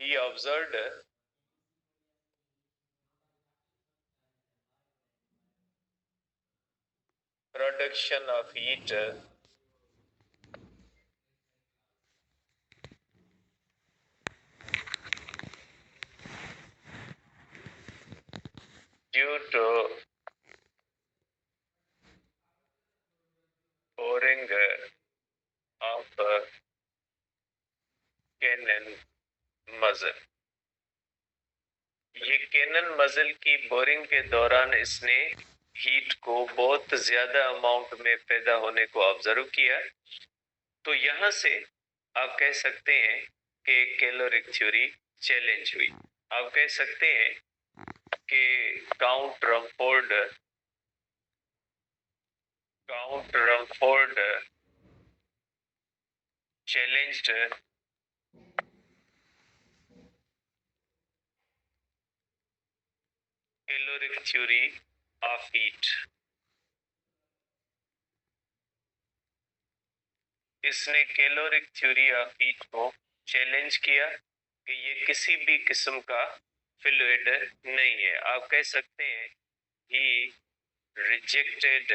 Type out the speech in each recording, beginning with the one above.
he observed production of heat due to boring of Kennan muscle. ये Kenin muscle की boring के दौरान इसने हीट को बहुत ज्यादा अमाउंट में पैदा होने को ऑब्जर्व किया। तो यहां से आप कह सकते हैं कि कैलोरिक थ्योरी चैलेंज हुई। आप कह सकते हैं कि count Rumford challenged caloric theory of heat। इसने कैलोरिक थ्योरी ऑफ हीट को चैलेंज किया कि ये किसी भी किस्म का फ्लूइड नहीं है। आप कह सकते हैं he rejected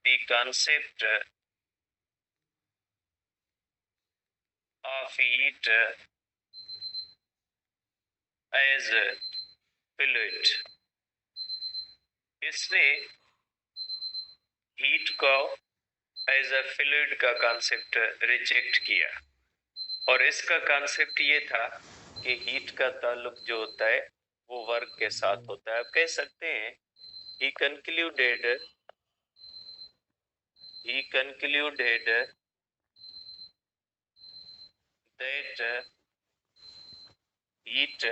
the concept of heat as fluid. इसने हीट को एज अ फ्लूइड का कॉन्सेप्ट रिजेक्ट किया और इसका कॉन्सेप्ट ये था कि हीट का ताल्लुक जो होता है वो वर्क के साथ होता है। आप कह सकते हैं he concluded that heat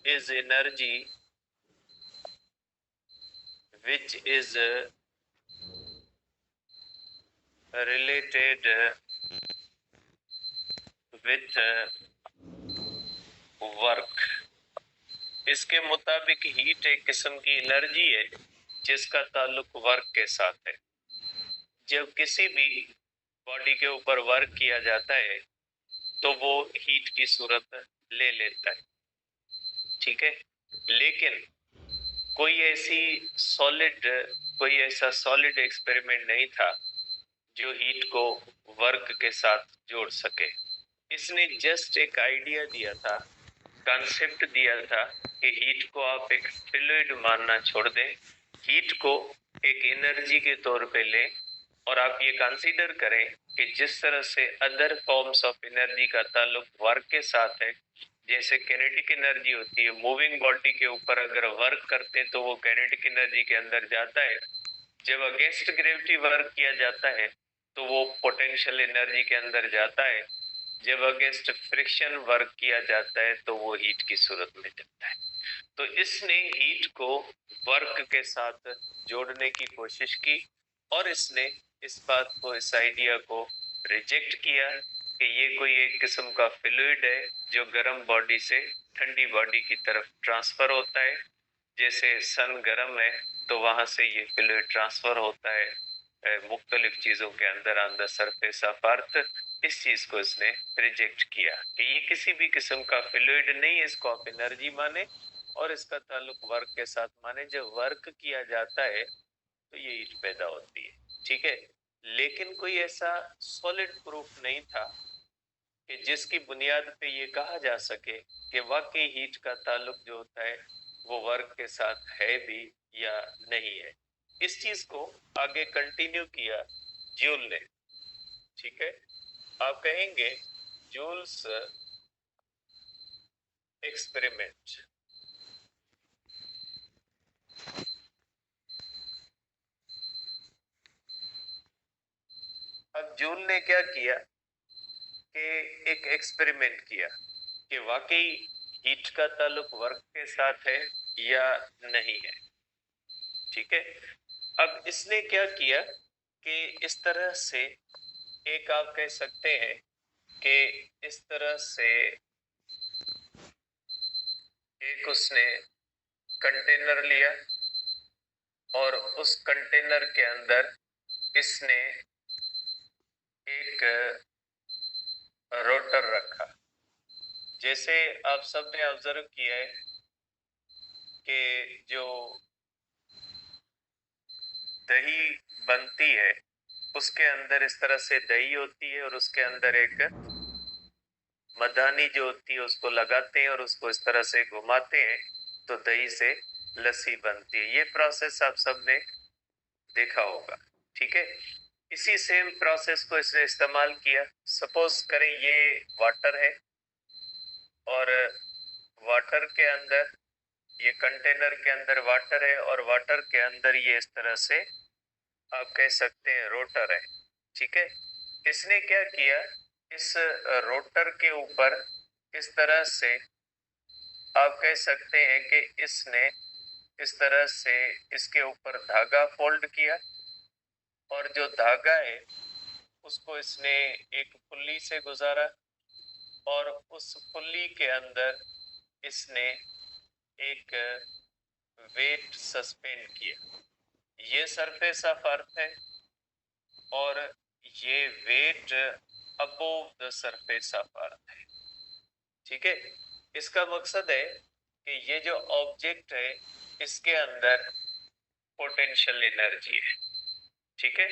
is energy which is related with work। इसके मुताबिक हीट एक किस्म की एनर्जी है जिसका ताल्लुक वर्क के साथ है। जब किसी भी बॉडी के ऊपर वर्क किया जाता है तो वो हीट की सूरत ले लेता है, ठीक है। लेकिन कोई ऐसा सॉलिड एक्सपेरिमेंट नहीं था जो हीट को वर्क के साथ जोड़ सके। इसने जस्ट एक आइडिया दिया था, कॉन्सेप्ट दिया था कि हीट को आप एक फ्लूइड मानना छोड़ दें, हीट को एक एनर्जी के तौर पे लें और आप ये कंसीडर करें कि जिस तरह से अदर फॉर्म्स ऑफ एनर्जी का ताल्लुक वर्क के साथ है, जैसे कैनेटिक एनर्जी होती है, मूविंग बॉडी के ऊपर अगर वर्क करते हैं तो वो कैनेटिक एनर्जी के अंदर जाता है। जब अगेंस्ट ग्रेविटी वर्क किया जाता है तो वो पोटेंशियल एनर्जी के अंदर जाता है। जब अगेंस्ट फ्रिक्शन वर्क किया जाता है तो वो हीट की सूरत में जाता है। तो इसने हीट को वर्क के साथ जोड़ने की कोशिश की और इसने इस बात को, इस आइडिया को रिजेक्ट किया कि ये कोई एक किस्म का फ्लूइड है जो गर्म बॉडी से ठंडी बॉडी की तरफ ट्रांसफर होता है। जैसे सन गर्म है तो वहां से ये फ्लूइड ट्रांसफर होता है मुख्तलिफ चीजों के अंदर ऑन द सरफेस ऑफ अर्थ। इस चीज को इसने रिजेक्ट किया कि ये किसी भी किस्म का फ्लूइड नहीं है, इसको आप एनर्जी माने और इसका ताल्लुक वर्क के साथ माने। जब वर्क किया जाता है तो ये हीट पैदा होती है, ठीक है। लेकिन कोई ऐसा सॉलिड प्रूफ नहीं था कि जिसकी बुनियाद पे ये कहा जा सके कि वाकई हीट का ताल्लुक जो होता है वो वर्क के साथ है भी या नहीं है। इस चीज को आगे कंटिन्यू किया जूल ने, ठीक है। आप कहेंगे जूल्स एक्सपेरिमेंट। अब जूल ने क्या किया कि एक एक्सपेरिमेंट किया कि वाकई हीट का ताल्लुक वर्क के साथ है या नहीं है, ठीक है। अब इसने क्या किया कि इस तरह से एक आप कह सकते हैं कि इस तरह से एक उसने कंटेनर लिया और उस कंटेनर के अंदर इसने एक जैसे आप सबने ऑब्जर्व किया है कि जो दही बनती है उसके अंदर इस तरह से दही होती है और उसके अंदर एक मदानी जो होती है उसको लगाते हैं और उसको इस तरह से घुमाते हैं तो दही से लस्सी बनती है। ये प्रोसेस आप सबने देखा होगा, ठीक है। इसी सेम प्रोसेस को इसने इस्तेमाल किया। सपोज करें ये वाटर है और वाटर के अंदर, ये कंटेनर के अंदर वाटर है और वाटर के अंदर ये इस तरह से आप कह सकते हैं रोटर है, ठीक है। इसने क्या किया, इस रोटर के ऊपर इस तरह से आप कह सकते हैं कि इसने इस तरह से इसके ऊपर धागा फोल्ड किया और जो धागा है उसको इसने एक पुल्ली से गुजारा और उस पुल्ली के अंदर इसने एक वेट सस्पेंड किया। ये सरफेस ऑफ अर्थ है और ये weight above the surface of earth है, ठीक है। इसका मकसद है कि ये जो ऑब्जेक्ट है इसके अंदर पोटेंशियल एनर्जी है, ठीक है।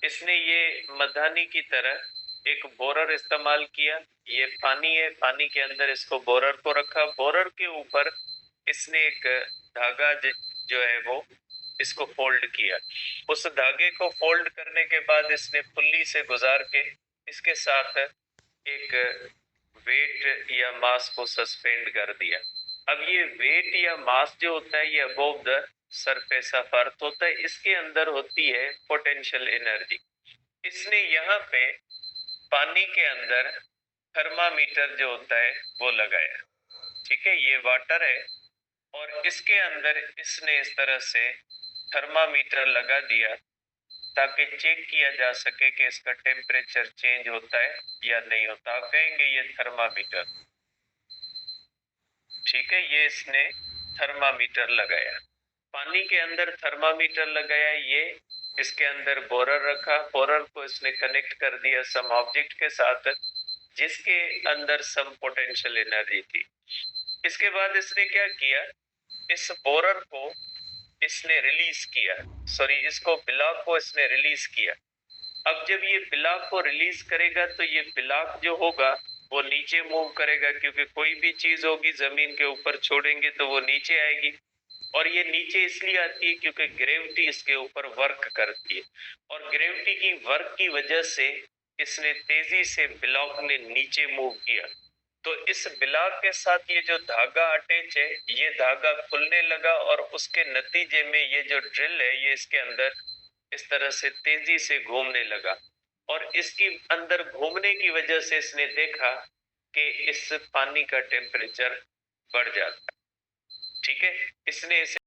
इसने ये मधानी की तरह एक बोरर इस्तेमाल किया। ये पानी है, पानी के अंदर इसको बोरर को रखा, बोरर के ऊपर इसने एक धागा जो है वो इसको फोल्ड किया। उस धागे को फोल्ड करने के बाद इसने पुल्ली से गुजार के इसके साथ एक वेट या मास को सस्पेंड कर दिया। अब ये वेट या मास जो होता है ये अबोव द सरफेस ऑफ अर्थ होता है, इसके अंदर होती है पोटेंशियल एनर्जी। इसने यहाँ पे पानी के अंदर थर्मामीटर जो होता है वो लगाया, ठीक है। ये वाटर है और इसके अंदर इसने इस तरह से थर्मामीटर लगा दिया ताकि चेक किया जा सके कि इसका टेम्परेचर चेंज होता है या नहीं होता। आप कहेंगे ये थर्मामीटर, ठीक है। ये इसने थर्मामीटर लगाया, पानी के अंदर थर्मामीटर लगाया। ये इसके अंदर बोरर रखा, बोरर को इसने कनेक्ट कर दिया सम ऑब्जेक्ट के साथ जिसके अंदर सम पोटेंशियल एनर्जी थी। इसके बाद इसने क्या किया, इस बोरर को इसने रिलीज किया, सॉरी इसको ब्लॉक को इसने रिलीज किया। अब जब ये ब्लॉक को रिलीज करेगा तो ये ब्लॉक जो होगा वो नीचे मूव करेगा, क्योंकि कोई भी चीज होगी जमीन के ऊपर छोड़ेंगे तो वो नीचे आएगी। और ये नीचे इसलिए आती है क्योंकि ग्रेविटी इसके ऊपर वर्क करती है और ग्रेविटी की वर्क की वजह से इसने तेजी से ब्लॉक ने नीचे मूव किया। तो इस ब्लॉक के साथ ये जो धागा अटैच है ये धागा खुलने लगा और उसके नतीजे में ये जो ड्रिल है ये इसके अंदर इस तरह से तेजी से घूमने लगा और इसकी अंदर घूमने की वजह से इसने देखा कि इस पानी का टेम्परेचर बढ़ जाता, ठीक है। इसने इसे